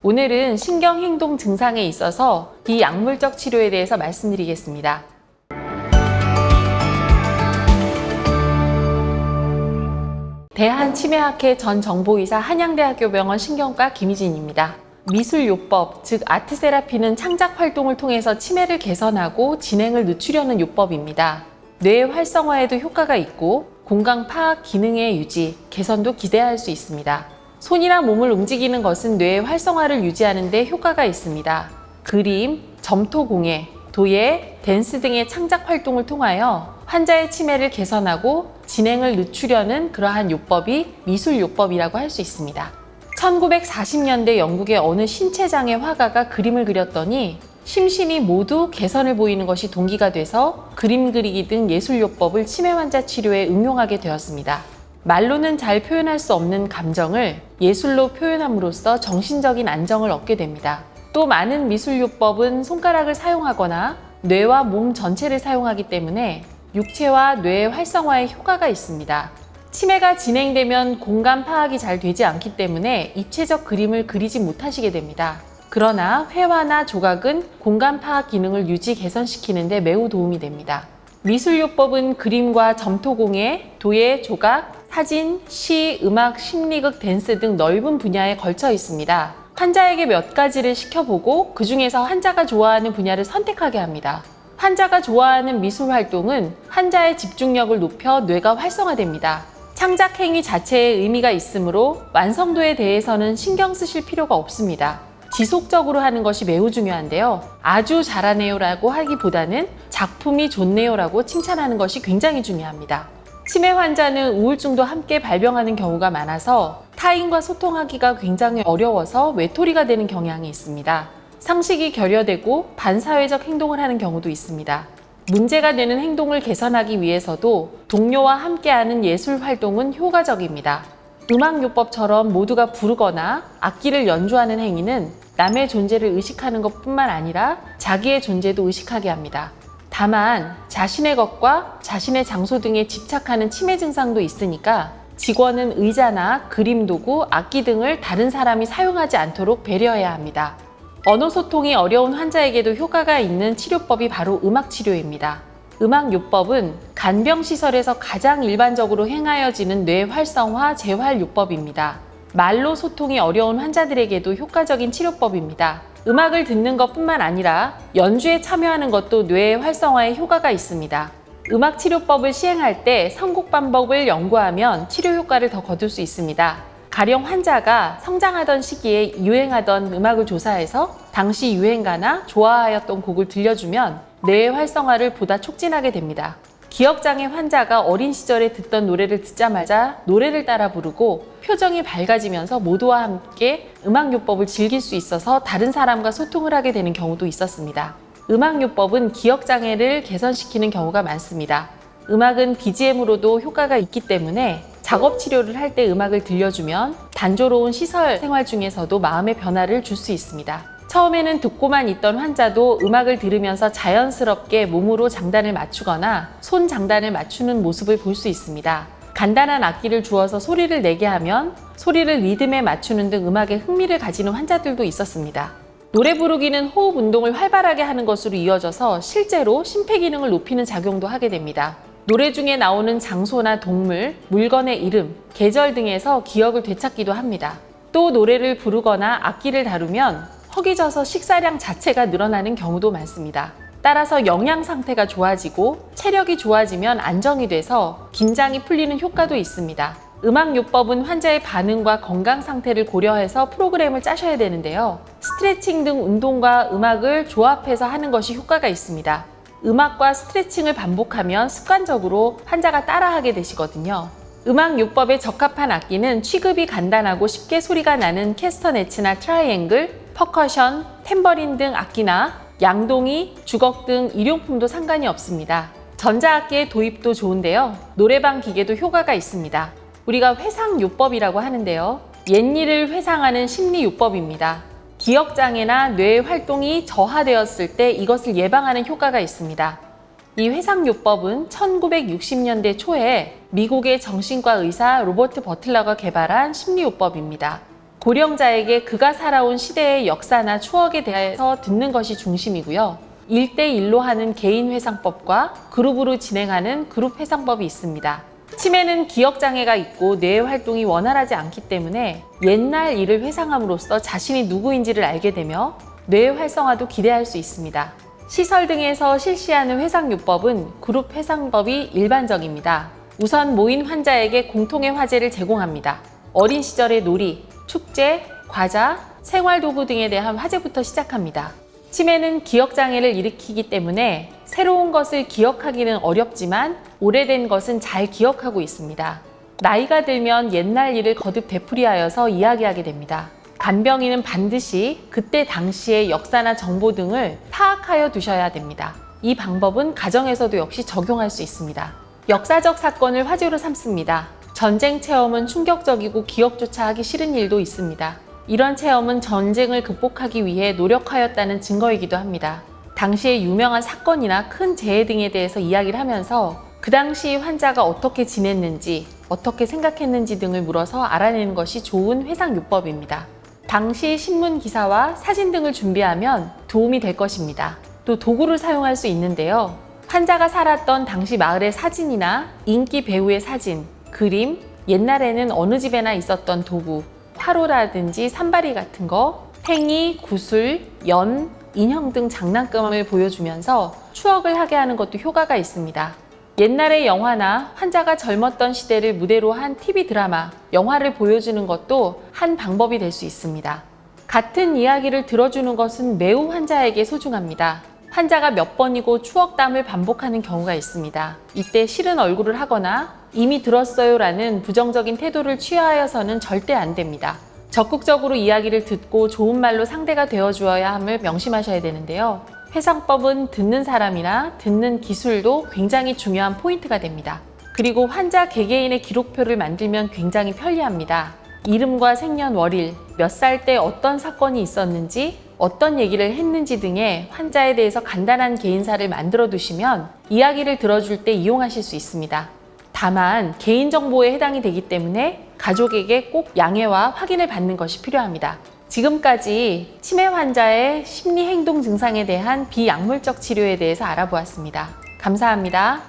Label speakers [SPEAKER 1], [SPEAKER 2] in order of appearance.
[SPEAKER 1] 오늘은 신경행동 증상에 있어서 비약물적 치료에 대해서 말씀드리겠습니다. 대한치매학회 전 정보이사 한양대학교 병원 신경과 김희진입니다. 미술요법, 즉 아트세라피는 창작 활동을 통해서 치매를 개선하고 진행을 늦추려는 요법입니다. 뇌 활성화에도 효과가 있고 공간 파악 기능의 유지, 개선도 기대할 수 있습니다. 손이나 몸을 움직이는 것은 뇌의 활성화를 유지하는 데 효과가 있습니다. 그림, 점토공예, 도예, 댄스 등의 창작 활동을 통하여 환자의 치매를 개선하고 진행을 늦추려는 그러한 요법이 미술요법이라고 할 수 있습니다. 1940년대 영국의 어느 신체장애 화가가 그림을 그렸더니 심신이 모두 개선을 보이는 것이 동기가 돼서 그림 그리기 등 예술요법을 치매 환자 치료에 응용하게 되었습니다. 말로는 잘 표현할 수 없는 감정을 예술로 표현함으로써 정신적인 안정을 얻게 됩니다. 또 많은 미술요법은 손가락을 사용하거나 뇌와 몸 전체를 사용하기 때문에 육체와 뇌의 활성화에 효과가 있습니다. 치매가 진행되면 공간 파악이 잘 되지 않기 때문에 입체적 그림을 그리지 못하시게 됩니다. 그러나 회화나 조각은 공간 파악 기능을 유지 개선시키는 데 매우 도움이 됩니다. 미술요법은 그림과 점토공예, 도예, 조각, 사진, 시, 음악, 심리극, 댄스 등 넓은 분야에 걸쳐 있습니다. 환자에게 몇 가지를 시켜보고 그 중에서 환자가 좋아하는 분야를 선택하게 합니다. 환자가 좋아하는 미술 활동은 환자의 집중력을 높여 뇌가 활성화됩니다. 창작 행위 자체에 의미가 있으므로 완성도에 대해서는 신경 쓰실 필요가 없습니다. 지속적으로 하는 것이 매우 중요한데요. 아주 잘하네요 라고 하기보다는 작품이 좋네요 라고 칭찬하는 것이 굉장히 중요합니다. 치매 환자는 우울증도 함께 발병하는 경우가 많아서 타인과 소통하기가 굉장히 어려워서 외톨이가 되는 경향이 있습니다. 상식이 결여되고 반사회적 행동을 하는 경우도 있습니다. 문제가 되는 행동을 개선하기 위해서도 동료와 함께하는 예술 활동은 효과적입니다. 음악요법처럼 모두가 부르거나 악기를 연주하는 행위는 남의 존재를 의식하는 것뿐만 아니라 자기의 존재도 의식하게 합니다. 다만 자신의 것과 자신의 장소 등에 집착하는 치매 증상도 있으니까 직원은 의자나 그림 도구, 악기 등을 다른 사람이 사용하지 않도록 배려해야 합니다. 언어 소통이 어려운 환자에게도 효과가 있는 치료법이 바로 음악치료입니다. 음악요법은 간병시설에서 가장 일반적으로 행하여지는 뇌 활성화 재활요법입니다. 말로 소통이 어려운 환자들에게도 효과적인 치료법입니다. 음악을 듣는 것뿐만 아니라 연주에 참여하는 것도 뇌의 활성화에 효과가 있습니다. 음악 치료법을 시행할 때 선곡 방법을 연구하면 치료 효과를 더 거둘 수 있습니다. 가령 환자가 성장하던 시기에 유행하던 음악을 조사해서 당시 유행가나 좋아하였던 곡을 들려주면 뇌의 활성화를 보다 촉진하게 됩니다. 기억장애 환자가 어린 시절에 듣던 노래를 듣자마자 노래를 따라 부르고 표정이 밝아지면서 모두와 함께 음악요법을 즐길 수 있어서 다른 사람과 소통을 하게 되는 경우도 있었습니다. 음악요법은 기억장애를 개선시키는 경우가 많습니다. 음악은 BGM으로도 효과가 있기 때문에 작업 치료를 할 때 음악을 들려주면 단조로운 시설 생활 중에서도 마음의 변화를 줄 수 있습니다. 처음에는 듣고만 있던 환자도 음악을 들으면서 자연스럽게 몸으로 장단을 맞추거나 손 장단을 맞추는 모습을 볼 수 있습니다. 간단한 악기를 주어서 소리를 내게 하면 소리를 리듬에 맞추는 등 음악에 흥미를 가지는 환자들도 있었습니다. 노래 부르기는 호흡 운동을 활발하게 하는 것으로 이어져서 실제로 심폐기능을 높이는 작용도 하게 됩니다. 노래 중에 나오는 장소나 동물, 물건의 이름, 계절 등에서 기억을 되찾기도 합니다. 또 노래를 부르거나 악기를 다루면 허기져서 식사량 자체가 늘어나는 경우도 많습니다. 따라서 영양 상태가 좋아지고 체력이 좋아지면 안정이 돼서 긴장이 풀리는 효과도 있습니다. 음악요법은 환자의 반응과 건강 상태를 고려해서 프로그램을 짜셔야 되는데요. 스트레칭 등 운동과 음악을 조합해서 하는 것이 효과가 있습니다. 음악과 스트레칭을 반복하면 습관적으로 환자가 따라하게 되시거든요. 음악요법에 적합한 악기는 취급이 간단하고 쉽게 소리가 나는 캐스터네츠나 트라이앵글, 퍼커션, 탬버린 등 악기나 양동이, 주걱 등 일용품도 상관이 없습니다. 전자악기의 도입도 좋은데요. 노래방 기계도 효과가 있습니다. 우리가 회상요법이라고 하는데요. 옛일을 회상하는 심리요법입니다. 기억장애나 뇌 활동이 저하되었을 때 이것을 예방하는 효과가 있습니다. 이 회상요법은 1960년대 초에 미국의 정신과 의사 로버트 버틀러가 개발한 심리요법입니다. 고령자에게 그가 살아온 시대의 역사나 추억에 대해서 듣는 것이 중심이고요. 1대1로 하는 개인 회상법과 그룹으로 진행하는 그룹 회상법이 있습니다. 치매는 기억장애가 있고 뇌의 활동이 원활하지 않기 때문에 옛날 일을 회상함으로써 자신이 누구인지를 알게 되며 뇌의 활성화도 기대할 수 있습니다. 시설 등에서 실시하는 회상요법은 그룹 회상법이 일반적입니다. 우선 모인 환자에게 공통의 화제를 제공합니다. 어린 시절의 놀이, 축제, 과자, 생활도구 등에 대한 화제부터 시작합니다. 치매는 기억장애를 일으키기 때문에 새로운 것을 기억하기는 어렵지만 오래된 것은 잘 기억하고 있습니다. 나이가 들면 옛날 일을 거듭 되풀이하여서 이야기하게 됩니다. 간병인은 반드시 그때 당시의 역사나 정보 등을 파악하여 두셔야 됩니다. 이 방법은 가정에서도 역시 적용할 수 있습니다. 역사적 사건을 화제로 삼습니다. 전쟁 체험은 충격적이고 기억조차 하기 싫은 일도 있습니다. 이런 체험은 전쟁을 극복하기 위해 노력하였다는 증거이기도 합니다. 당시의 유명한 사건이나 큰 재해 등에 대해서 이야기를 하면서 그 당시 환자가 어떻게 지냈는지, 어떻게 생각했는지 등을 물어서 알아내는 것이 좋은 회상요법입니다. 당시 신문 기사와 사진 등을 준비하면 도움이 될 것입니다. 또 도구를 사용할 수 있는데요. 환자가 살았던 당시 마을의 사진이나 인기 배우의 사진, 그림, 옛날에는 어느 집에나 있었던 도구, 화로라든지 산발이 같은 거, 팽이, 구슬, 연, 인형 등 장난감을 보여주면서 추억을 하게 하는 것도 효과가 있습니다. 옛날의 영화나 환자가 젊었던 시대를 무대로 한 TV 드라마, 영화를 보여주는 것도 한 방법이 될 수 있습니다. 같은 이야기를 들어주는 것은 매우 환자에게 소중합니다. 환자가 몇 번이고 추억담을 반복하는 경우가 있습니다. 이때 싫은 얼굴을 하거나 이미 들었어요 라는 부정적인 태도를 취하여서는 절대 안 됩니다. 적극적으로 이야기를 듣고 좋은 말로 상대가 되어주어야 함을 명심하셔야 되는데요. 회상법은 듣는 사람이나 듣는 기술도 굉장히 중요한 포인트가 됩니다. 그리고 환자 개개인의 기록표를 만들면 굉장히 편리합니다. 이름과 생년월일, 몇 살 때 어떤 사건이 있었는지, 어떤 얘기를 했는지 등의 환자에 대해서 간단한 개인사를 만들어 두시면 이야기를 들어줄 때 이용하실 수 있습니다. 다만 개인정보에 해당이 되기 때문에 가족에게 꼭 양해와 확인을 받는 것이 필요합니다. 지금까지 치매 환자의 심리 행동 증상에 대한 비약물적 치료에 대해서 알아보았습니다. 감사합니다.